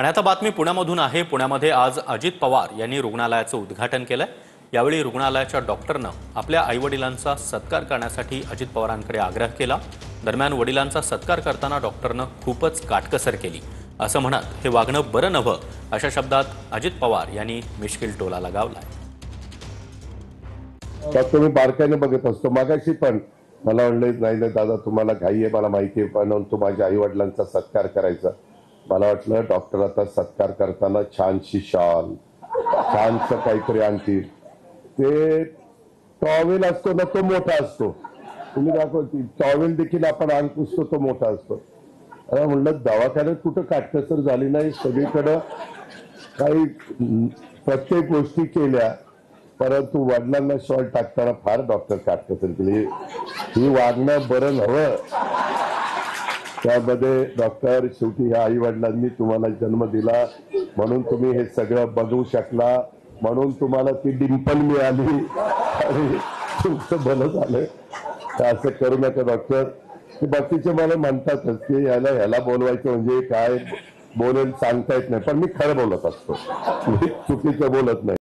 आणि आता बातमी पुण्यामधून आहे। पुण्यामध्ये आज अजित पवार यांनी रुग्णालयाचं उद्घाटन केलंय। यावेळी रुग्णालयाच्या डॉक्टरनं आपल्या आईवडिलांचा सत्कार करण्यासाठी अजित पवारांकडे आग्रह केला। दरम्यान वडिलांचा सत्कार करताना डॉक्टरनं खूपच काटकसर केली असं म्हणत हे वागणं बरं नव्हं अशा शब्दात अजित पवार यांनी मिश्किल टोला लगावलाय। डॉक्टर मी बारकाईने बघत असतो। मागाशी पण मला म्हणले नाही दादा तुम्हाला घाई आहे मला माहिती आहे, पण तू माझ्या आई वडिलांचा सत्कार करायचा। मला वाटलं डॉक्टर आता सत्कार करताना छानशी शॉल छानसं काहीतरी आणतील। ते टॉवेल असतो ना तो मोठा असतो, तुम्ही दाखवती टॉवेल देखील आपण अंग पुसतो तो मोठा असतो। अरे म्हणलं दवाखान्यात कुठं काटकसर झाली नाही, सगळीकडं काही प्रत्येक गोष्टी केल्या, परंतु वडिलांना शॉल टाकताना फार डॉक्टर काटकसर केली। ही वागणं बरं नव्हं। त्यामध्ये डॉक्टर शेवटी ह्या आई वडिलांनी तुम्हाला जन्म दिला म्हणून तुम्ही हे सगळं बघू शकला, म्हणून तुम्हाला ती डिंपल मिळाली आणि तुमचं भलं झालं। असं करू नका डॉक्टर। बाकीचे मला म्हणतातच की ह्याला बोलवायचं म्हणजे काय बोलेल सांगता येत नाही, पण मी खरं बोलत असतो, मी चुकीचं बोलत नाही।